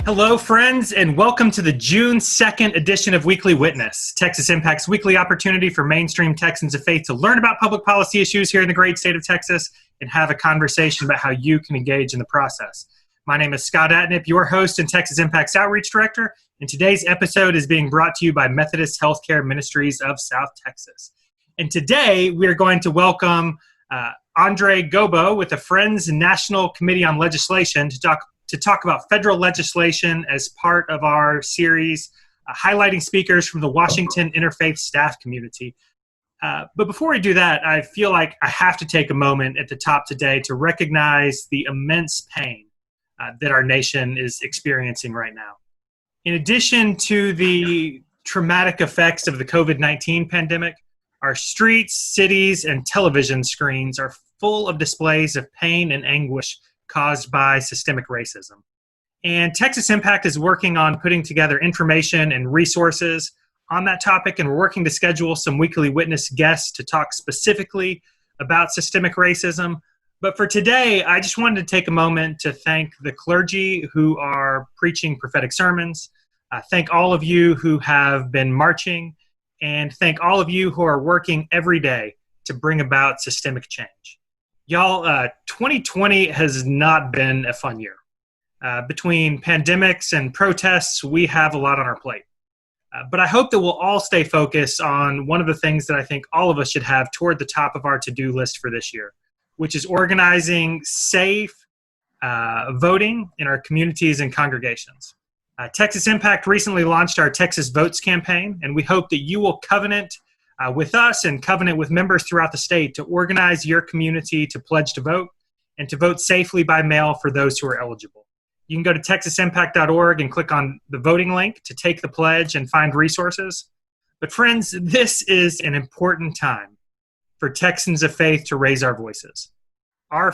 Hello, friends, and welcome to the June 2nd edition of Weekly Witness, Texas Impact's weekly opportunity for mainstream Texans of faith to learn about public policy issues here in the great state of Texas and have a conversation about how you can engage in the process. My name is Scott Atnip, your host and Texas Impact's Outreach Director, and today's episode is being brought to you by Methodist Healthcare Ministries of South Texas. And today, we are going to welcome Andre Gobbo with the Friends National Committee on Legislation to talk about federal legislation as part of our series, highlighting speakers from the Washington Interfaith Staff Community. But before we do that, I feel like I have to take a moment at the top today to recognize the immense pain that our nation is experiencing right now. In addition to the traumatic effects of the COVID-19 pandemic, our streets, cities, and television screens are full of displays of pain and anguish caused by systemic racism. And Texas Impact is working on putting together information and resources on that topic, and we're working to schedule some weekly witness guests to talk specifically about systemic racism. But for today, I just wanted to take a moment to thank the clergy who are preaching prophetic sermons, thank all of you who have been marching, and thank all of you who are working every day to bring about systemic change. Y'all, 2020 has not been a fun year. Between pandemics and protests, we have a lot on our plate. But I hope that we'll all stay focused on one of the things that I think all of us should have toward the top of our to-do list for this year, which is organizing safe voting in our communities and congregations. Texas Impact recently launched our Texas Votes campaign, and we hope that you will covenant with us and covenant with members throughout the state to organize your community to pledge to vote and to vote safely by mail for those who are eligible. You can go to texasimpact.org and click on the voting link to take the pledge and find resources. But friends, this is an important time for Texans of faith to raise our voices. Our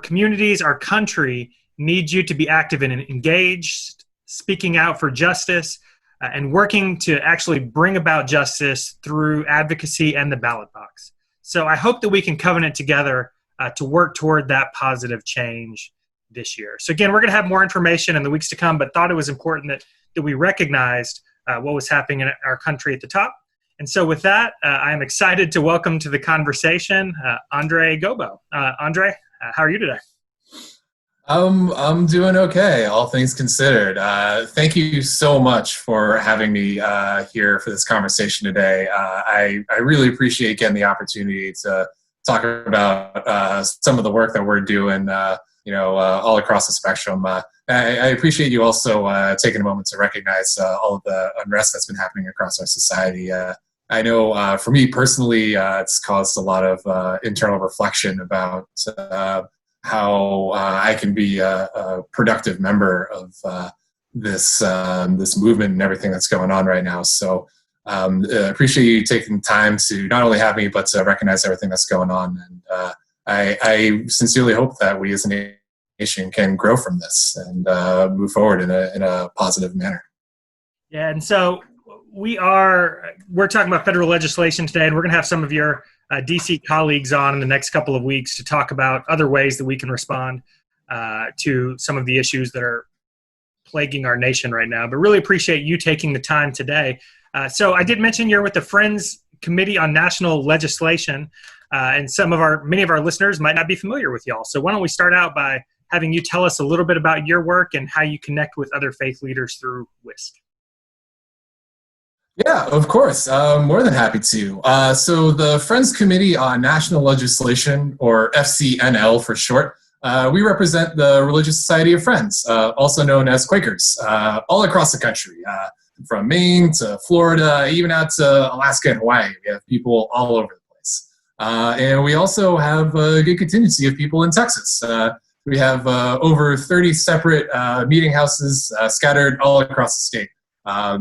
communities, our country needs you to be active and engaged, speaking out for justice, and working to actually bring about justice through advocacy and the ballot box. So I hope that we can covenant together to work toward that positive change this year. So again, we're going to have more information in the weeks to come, but thought it was important that we recognized what was happening in our country at the top. And so with that, I am excited to welcome to the conversation Andre Gobbo. Andre, how are you today? I'm doing okay, all things considered. Thank you so much for having me here for this conversation today. I really appreciate getting the opportunity to talk about some of the work that we're doing, all across the spectrum. I appreciate you also taking a moment to recognize all of the unrest that's been happening across our society. I know for me personally, it's caused a lot of internal reflection about how I can be a productive member of this movement and everything that's going on right now. So appreciate you taking time to not only have me, but to recognize everything that's going on. And I sincerely hope that we as a nation can grow from this and move forward in a positive manner. Yeah, and so we're talking about federal legislation today, and we're going to have some of your DC colleagues on in the next couple of weeks to talk about other ways that we can respond to some of the issues that are plaguing our nation right now. But really appreciate you taking the time today. So I did mention you're with the Friends Committee on National Legislation, and many of our listeners might not be familiar with y'all. So why don't we start out by having you tell us a little bit about your work and how you connect with other faith leaders through WISC. Yeah, of course. More than happy to. So the Friends Committee on National Legislation, or FCNL for short, we represent the Religious Society of Friends, also known as Quakers, all across the country, from Maine to Florida, even out to Alaska and Hawaii. We have people all over the place. And we also have a good contingency of people in Texas. We have over 30 separate meeting houses scattered all across the state.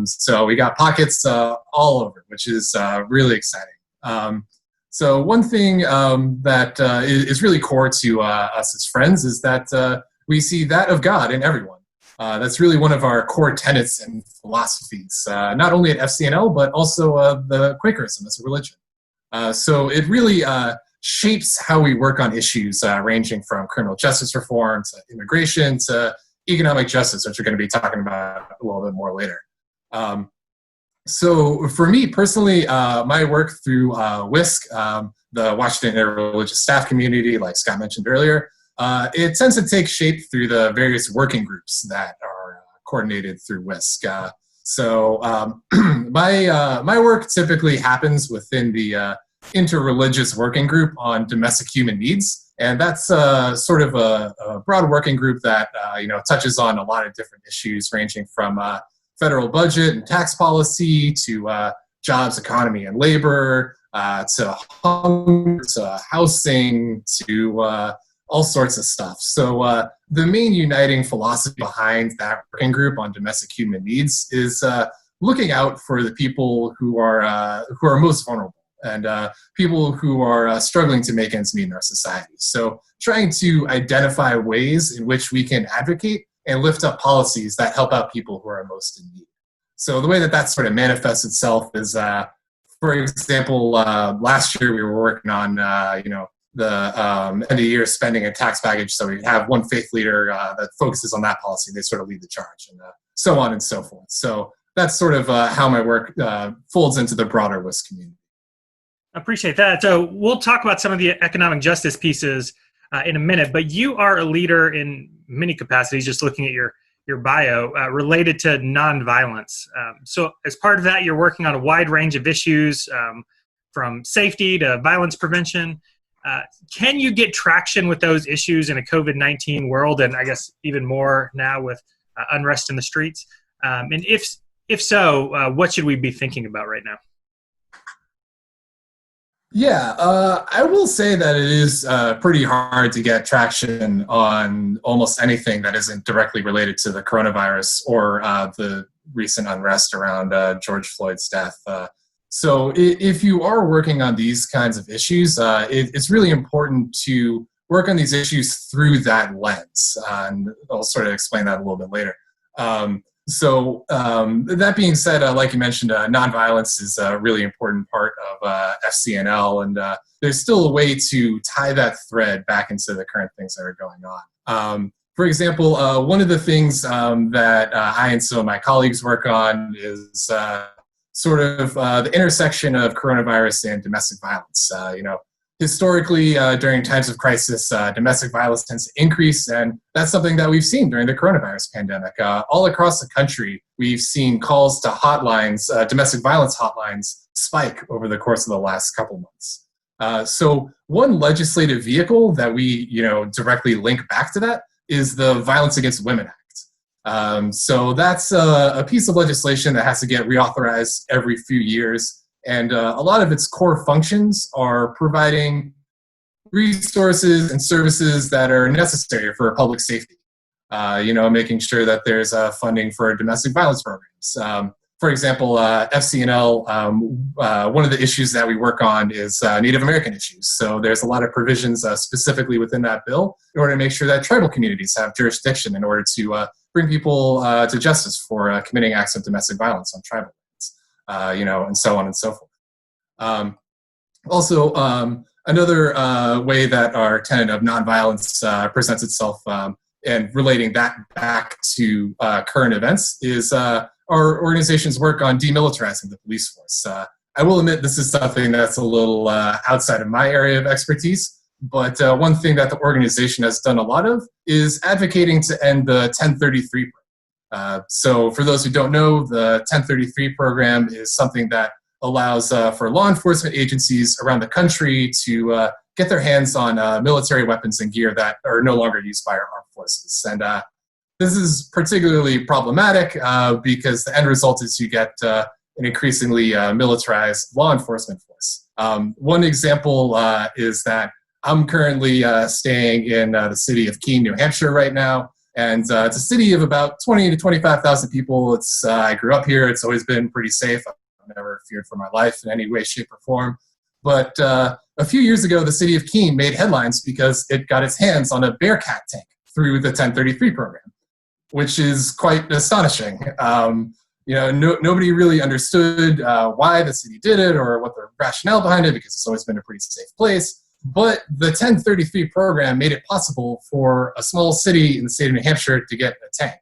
So we got pockets all over, which is really exciting. So one thing that is really core to us as friends is that we see that of God in everyone. That's really one of our core tenets and philosophies, not only at FCNL, but also the Quakerism as a religion. So it really shapes how we work on issues ranging from criminal justice reform to immigration to economic justice, which we're going to be talking about a little bit more later. So for me personally, my work through WISC, the Washington Interfaith Staff Community, like Scott mentioned earlier, it tends to take shape through the various working groups that are coordinated through WISC. My work typically happens within the interreligious working group on domestic human needs, and that's sort of a broad working group that touches on a lot of different issues, ranging from federal budget and tax policy to jobs, economy, and labor, to hunger, to housing, to all sorts of stuff. So the main uniting philosophy behind that working group on domestic human needs is looking out for the people who are most vulnerable and people who are struggling to make ends meet in our society. So trying to identify ways in which we can advocate and lift up policies that help out people who are most in need. So the way that sort of manifests itself is, for example, last year we were working on, the end of year spending and tax package. So we have one faith leader that focuses on that policy. They sort of lead the charge, and so on and so forth. So that's sort of how my work folds into the broader WISC community. I appreciate that. So we'll talk about some of the economic justice pieces in a minute, but you are a leader in many capacities, just looking at your bio, related to nonviolence. So as part of that, you're working on a wide range of issues, from safety to violence prevention. Can you get traction with those issues in a COVID-19 world, and I guess even more now with unrest in the streets? And if so, what should we be thinking about right now? Yeah, I will say that it is pretty hard to get traction on almost anything that isn't directly related to the coronavirus or the recent unrest around George Floyd's death. So if you are working on these kinds of issues, it's really important to work on these issues through that lens. And I'll sort of explain that a little bit later. So that being said, like you mentioned, nonviolence is a really important part of FCNL, and there's still a way to tie that thread back into the current things that are going on. For example, one of the things that I and some of my colleagues work on is sort of the intersection of coronavirus and domestic violence. Historically, during times of crisis, domestic violence tends to increase, and that's something that we've seen during the coronavirus pandemic. All across the country, we've seen calls to hotlines, domestic violence hotlines, spike over the course of the last couple months. So one legislative vehicle that we directly link back to that is the Violence Against Women Act. So that's a piece of legislation that has to get reauthorized every few years. And a lot of its core functions are providing resources and services that are necessary for public safety. Making sure that there's funding for domestic violence programs. For example, FCNL, one of the issues that we work on is Native American issues. So there's a lot of provisions specifically within that bill in order to make sure that tribal communities have jurisdiction in order to bring people to justice for committing acts of domestic violence on tribal lands. And so on and so forth. Also, another way that our tenet of nonviolence presents itself, and relating that back to current events, is our organization's work on demilitarizing the police force. I will admit this is something that's a little outside of my area of expertise, but one thing that the organization has done a lot of is advocating to end the 1033 program. So for those who don't know, the 1033 program is something that allows for law enforcement agencies around the country to get their hands on military weapons and gear that are no longer used by our armed forces. And this is particularly problematic because the end result is you get an increasingly militarized law enforcement force. One example is that I'm currently staying in the city of Keene, New Hampshire right now. And it's a city of about 20 to 25,000 people. I grew up here. It's always been pretty safe. I've never feared for my life in any way, shape, or form. But a few years ago, the city of Keene made headlines because it got its hands on a Bearcat tank through the 1033 program, which is quite astonishing. Nobody really understood why the city did it or what the rationale behind it, because it's always been a pretty safe place. But the 1033 program made it possible for a small city in the state of New Hampshire to get a tank.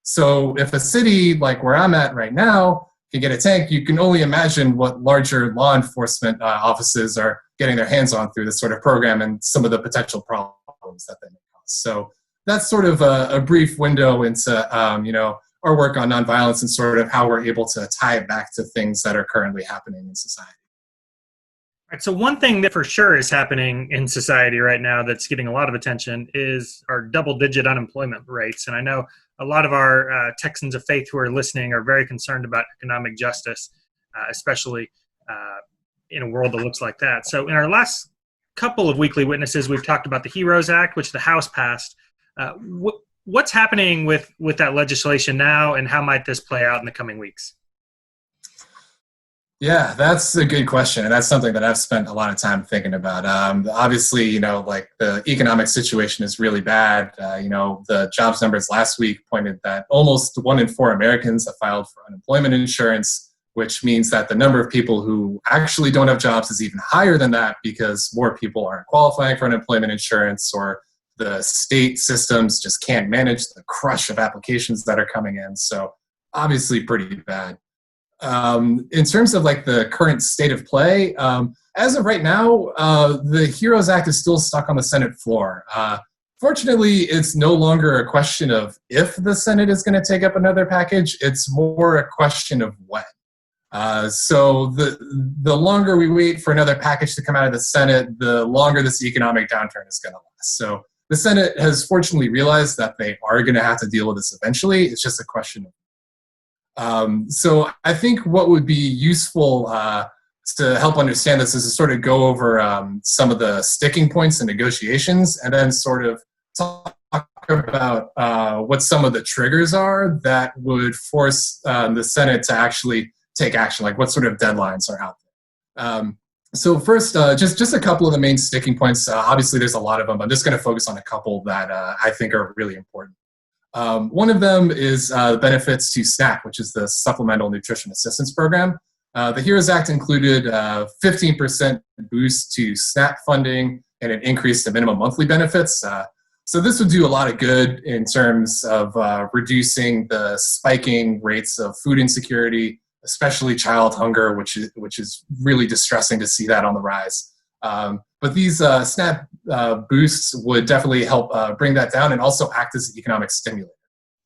So if a city like where I'm at right now can get a tank, you can only imagine what larger law enforcement offices are getting their hands on through this sort of program and some of the potential problems that they may cause. So that's sort of a brief window into our work on nonviolence and sort of how we're able to tie it back to things that are currently happening in society. Right, so one thing that for sure is happening in society right now that's getting a lot of attention is our double-digit unemployment rates. And I know a lot of our Texans of faith who are listening are very concerned about economic justice, especially in a world that looks like that. So in our last couple of Weekly Witnesses, we've talked about the HEROES Act, which the House passed. What's happening with that legislation now, and how might this play out in the coming weeks? Yeah, that's a good question. And that's something that I've spent a lot of time thinking about. Obviously, like the economic situation is really bad. The jobs numbers last week pointed that almost 1 in 4 Americans have filed for unemployment insurance, which means that the number of people who actually don't have jobs is even higher than that because more people aren't qualifying for unemployment insurance, or the state systems just can't manage the crush of applications that are coming in. So obviously pretty bad. In terms of like the current state of play, as of right now, the HEROES Act is still stuck on the Senate floor. Fortunately, it's no longer a question of if the Senate is going to take up another package. It's more a question of when. So the longer we wait for another package to come out of the Senate, the longer this economic downturn is going to last. So the Senate has fortunately realized that they are going to have to deal with this eventually. It's just a question of so I think what would be useful to help understand this is to sort of go over some of the sticking points in negotiations, and then sort of talk about what some of the triggers are that would force the Senate to actually take action, like what sort of deadlines are out there. So first, just a couple of the main sticking points. Obviously, there's a lot of them. I'm just going to focus on a couple that I think are really important. One of them is the benefits to SNAP, which is the Supplemental Nutrition Assistance Program. The HEROES Act included a 15% boost to SNAP funding and an increase to minimum monthly benefits. So this would do a lot of good in terms of reducing the spiking rates of food insecurity, especially child hunger, which is really distressing to see that on the rise. But these SNAP boosts would definitely help bring that down and also act as an economic stimulator.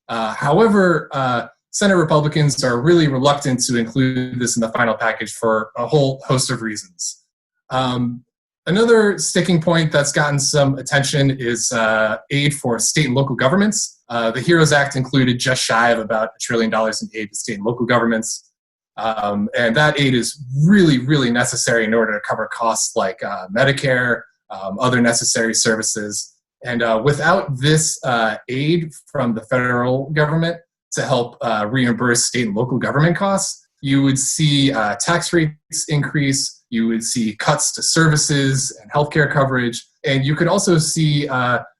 However, Senate Republicans are really reluctant to include this in the final package for a whole host of reasons. Another sticking point that's gotten some attention is aid for state and local governments. The HEROES Act included just shy of about $1 trillion in aid to state and local governments. And that aid is really, really necessary in order to cover costs like Medicare, other necessary services. And without this aid from the federal government to help reimburse state and local government costs, you would see tax rates increase, you would see cuts to services and healthcare coverage, and you could also see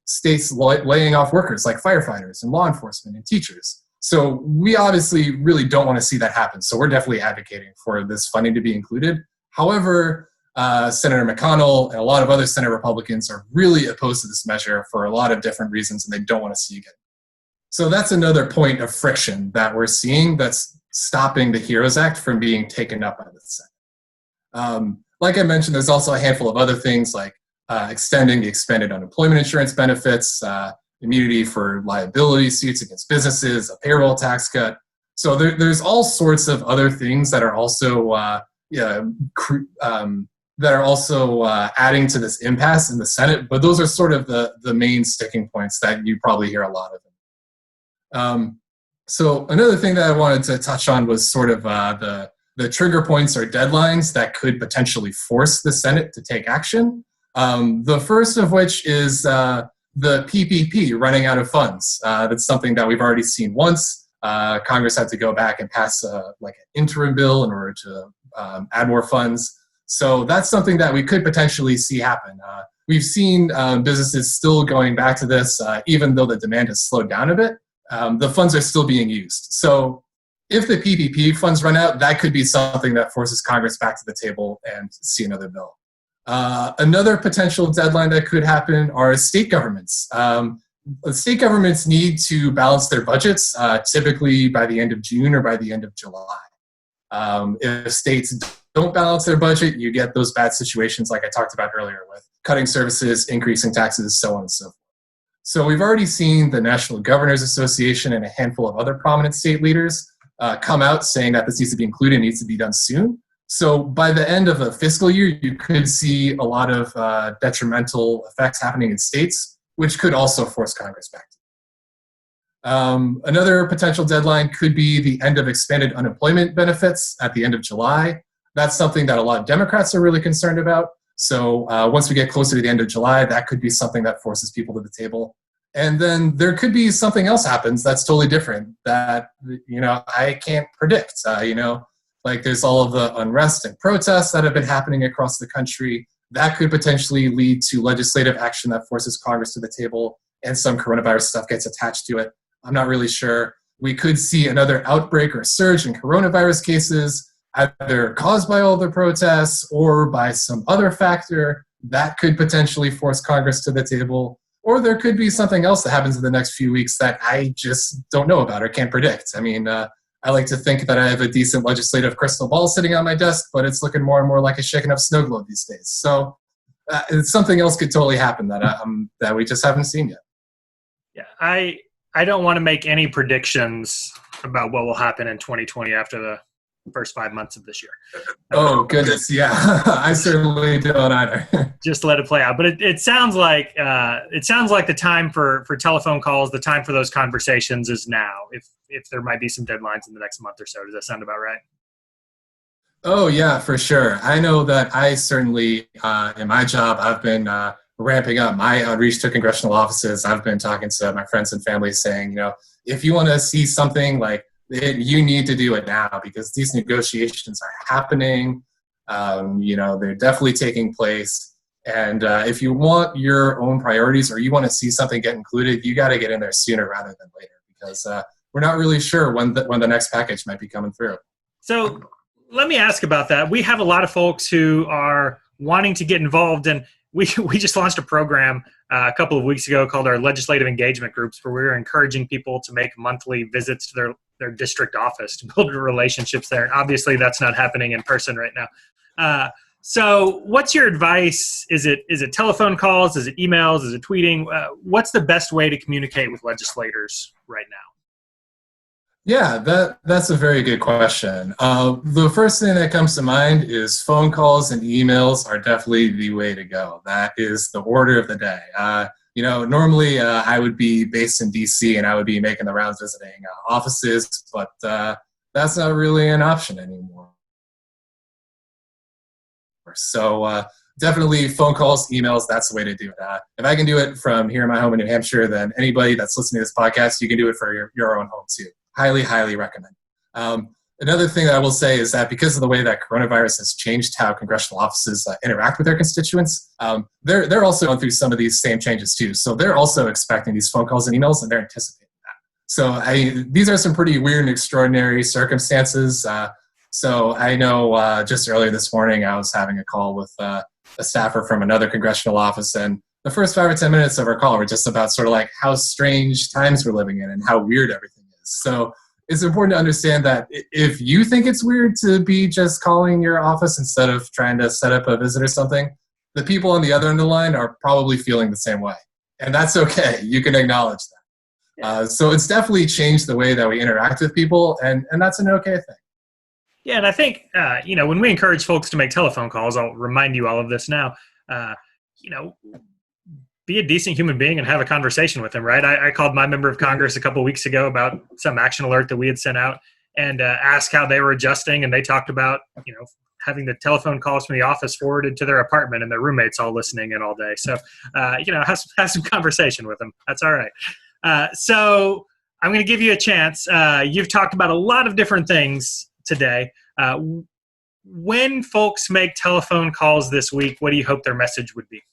states laying off workers like firefighters and law enforcement and teachers. So we obviously really don't want to see that happen. So we're definitely advocating for this funding to be included. However, Senator McConnell and a lot of other Senate Republicans are really opposed to this measure for a lot of different reasons, and they don't want to see it. So that's another point of friction that we're seeing that's stopping the HEROES Act from being taken up by the Senate. Like I mentioned, there's also a handful of other things like extending the expanded unemployment insurance benefits, immunity for liability suits against businesses, a payroll tax cut. So there's all sorts of other things that are also adding to this impasse in the Senate. But those are sort of the main sticking points that you probably hear a lot of. So another thing that I wanted to touch on was sort of the trigger points or deadlines that could potentially force the Senate to take action. The first of which is the PPP running out of funds. That's something that we've already seen once. Congress had to go back and pass like an interim bill in order to add more funds. So that's something that we could potentially see happen. We've seen businesses still going back to this, even though the demand has slowed down a bit. The funds are still being used. So if the PPP funds run out, that could be something that forces Congress back to the table and see another bill. Another potential deadline that could happen are state governments. State governments need to balance their budgets, typically by the end of June or by the end of July. If states don't balance their budget, you get those bad situations like I talked about earlier with cutting services, increasing taxes, so on and so forth. So we've already seen the National Governors Association and a handful of other prominent state leaders come out saying that this needs to be included, needs to be done soon. So by the end of a fiscal year, you could see a lot of detrimental effects happening in states, which could also force Congress back. Another potential deadline could be the end of expanded unemployment benefits at the end of July. That's something that a lot of Democrats are really concerned about. So once we get closer to the end of July, that could be something that forces people to the table. And then there could be something else happens that's totally different that, I can't predict. Like there's all of the unrest and protests that have been happening across the country. That could potentially lead to legislative action that forces Congress to the table, and some coronavirus stuff gets attached to it. I'm not really sure. We could see another outbreak or surge in coronavirus cases, either caused by all the protests or by some other factor that could potentially force Congress to the table. Or there could be something else that happens in the next few weeks that I just don't know about or can't predict. I mean, I like to think that I have a decent legislative crystal ball sitting on my desk, but it's looking more and more like a shaken up snow globe these days. So something else could totally happen that we just haven't seen yet. Yeah, I don't want to make any predictions about what will happen in 2020 after the first 5 months of this year. Oh, goodness. Yeah, I certainly don't either. Just let it play out. But it sounds like the time for telephone calls, the time for those conversations is now, if there might be some deadlines in the next month or so. Does that sound about right? Oh, yeah, for sure. I know that I certainly, in my job, I've been ramping up my outreach to congressional offices. I've been talking to my friends and family saying, if you want to see something like you need to do it now because these negotiations are happening. They're definitely taking place. And if you want your own priorities or you want to see something get included, you got to get in there sooner rather than later because we're not really sure when the next package might be coming through. So let me ask about that. We have a lot of folks who are wanting to get involved, and we just launched a program a couple of weeks ago called our Legislative Engagement Groups, where we're encouraging people to make monthly visits to their district office to build relationships there. And obviously, that's not happening in person right now. So what's your advice? Is it telephone calls? Is it emails? Is it tweeting? What's the best way to communicate with legislators right now? Yeah, that's a very good question. The first thing that comes to mind is phone calls and emails are definitely the way to go. That is the order of the day. Normally I would be based in DC and I would be making the rounds visiting offices, but that's not really an option anymore. So definitely phone calls, emails, that's the way to do it. If I can do it from here in my home in New Hampshire, then anybody that's listening to this podcast, you can do it for your own home too. Highly, highly recommend. Another thing that I will say is that because of the way that coronavirus has changed how congressional offices interact with their constituents, they're also going through some of these same changes too. So they're also expecting these phone calls and emails, and they're anticipating that. So these are some pretty weird and extraordinary circumstances. So I know just earlier this morning I was having a call with a staffer from another congressional office, and the first 5 or 10 minutes of our call were just about sort of like how strange times we're living in and how weird everything is. So it's important to understand that if you think it's weird to be just calling your office instead of trying to set up a visit or something, the people on the other end of the line are probably feeling the same way. And that's okay. You can acknowledge that. So it's definitely changed the way that we interact with people, and that's an okay thing. Yeah, and I think, when we encourage folks to make telephone calls, I'll remind you all of this now, be a decent human being and have a conversation with them, right? I called my member of Congress a couple of weeks ago about some action alert that we had sent out and asked how they were adjusting. And they talked about, having the telephone calls from the office forwarded to their apartment and their roommates all listening in all day. So, have some conversation with them. That's all right. So I'm going to give you a chance. You've talked about a lot of different things today. When folks make telephone calls this week, what do you hope their message would be?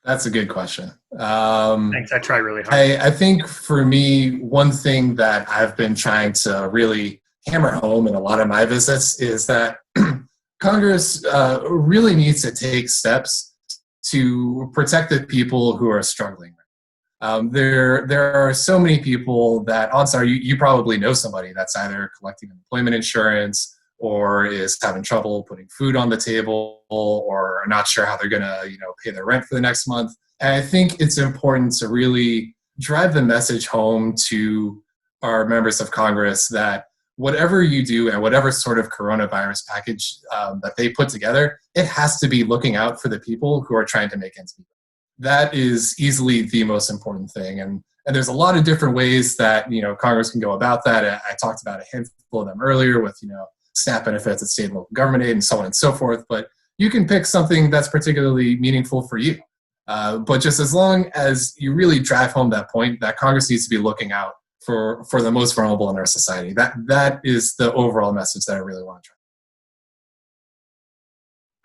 That's a good question. Thanks. I try really hard. I think for me, one thing that I've been trying to really hammer home in a lot of my visits is that Congress really needs to take steps to protect the people who are struggling. There are so many people that, odds are you probably know somebody that's either collecting unemployment insurance or is having trouble putting food on the table or not sure how they're going to pay their rent for the next month. And I think it's important to really drive the message home to our members of Congress that whatever you do and whatever sort of coronavirus package that they put together, it has to be looking out for the people who are trying to make ends meet. That is easily the most important thing. And there's a lot of different ways that, Congress can go about that. I talked about a handful of them earlier with, SNAP benefits at state and local government aid and so on and so forth. But you can pick something that's particularly meaningful for you. But just as long as you really drive home that point that Congress needs to be looking out for the most vulnerable in our society, that is the overall message that I really want to try.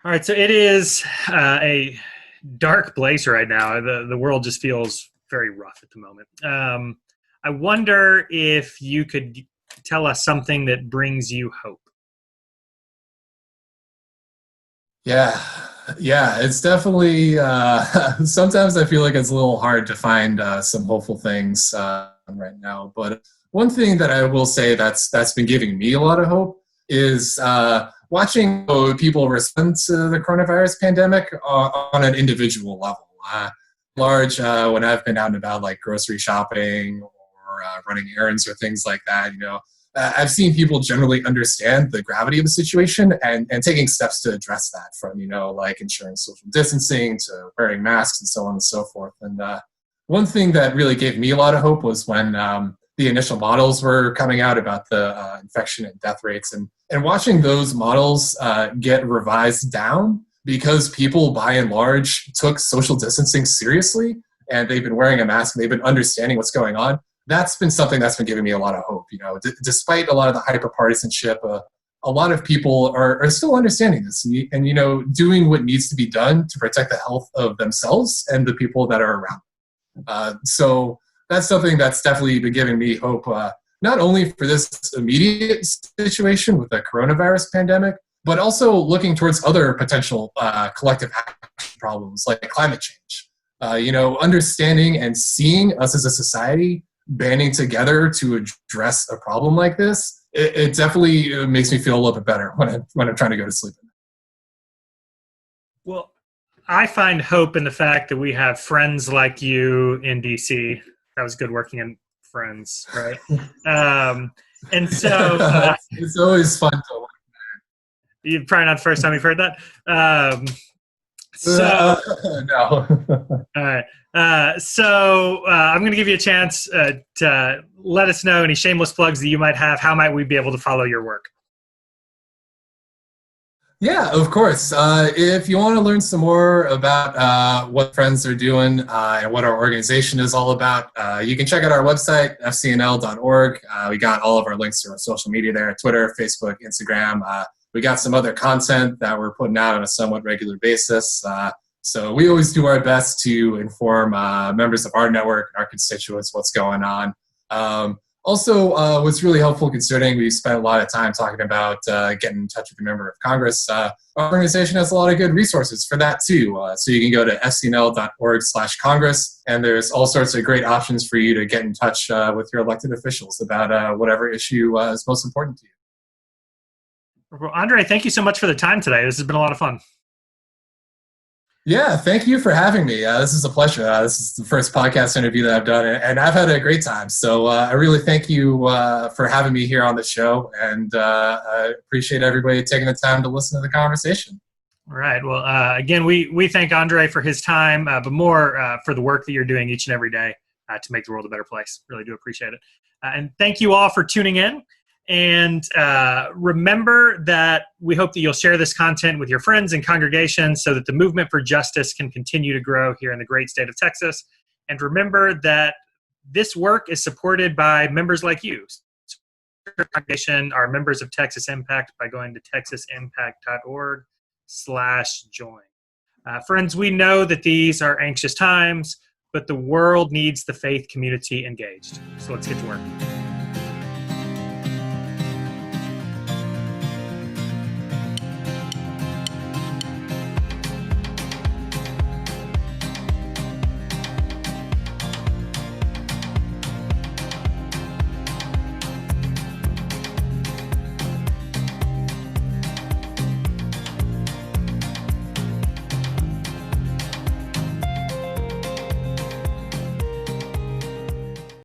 All right, so it is a dark place right now. The world just feels very rough at the moment. I wonder if you could tell us something that brings you hope. Yeah, it's definitely, sometimes I feel like it's a little hard to find some hopeful things right now. But one thing that I will say that's been giving me a lot of hope is watching people respond to the coronavirus pandemic on an individual level. When I've been out and about, like grocery shopping or running errands or things like that, I've seen people generally understand the gravity of the situation and taking steps to address that, from, like ensuring social distancing to wearing masks and so on and so forth. And one thing that really gave me a lot of hope was when the initial models were coming out about the infection and death rates, and watching those models get revised down because people by and large took social distancing seriously and they've been wearing a mask and they've been understanding what's going on. That's been something that's been giving me a lot of hope. Despite a lot of the hyper-partisanship, a lot of people are still understanding this and doing what needs to be done to protect the health of themselves and the people that are around. So that's something that's definitely been giving me hope, not only for this immediate situation with the coronavirus pandemic, but also looking towards other potential collective action problems like climate change. Understanding and seeing us as a society banding together to address a problem like this, it definitely makes me feel a little bit better when I'm trying to go to sleep. Well, I find hope in the fact that we have friends like you in DC. That was good working in Friends, right? And so it's always fun to work. You're probably not the first time you've heard that. No. All right. I'm going to give you a chance to let us know any shameless plugs that you might have. How might we be able to follow your work? Yeah, of course. If you want to learn some more about what Friends are doing and what our organization is all about, you can check out our website, fcnl.org. We got all of our links to our social media there, Twitter, Facebook, Instagram. We got some other content that we're putting out on a somewhat regular basis. So we always do our best to inform members of our network, our constituents, what's going on. Also, what's really helpful, considering we spent a lot of time talking about getting in touch with a member of Congress, our organization has a lot of good resources for that too. So you can go to fcnl.org/Congress, and there's all sorts of great options for you to get in touch with your elected officials about whatever issue is most important to you. Well, Andre, thank you so much for the time today. This has been a lot of fun. Yeah, thank you for having me. This is a pleasure. This is the first podcast interview that I've done, and I've had a great time. So I really thank you for having me here on the show, and I appreciate everybody taking the time to listen to the conversation. All right. Well, again, we thank Andre for his time, but more for the work that you're doing each and every day to make the world a better place. Really do appreciate it. And thank you all for tuning in. And remember that we hope that you'll share this content with your friends and congregations so that the movement for justice can continue to grow here in the great state of Texas. And remember that this work is supported by members like you. Our congregation are members of Texas Impact by going to texasimpact.org/join. Friends, we know that these are anxious times, but the world needs the faith community engaged. So let's get to work.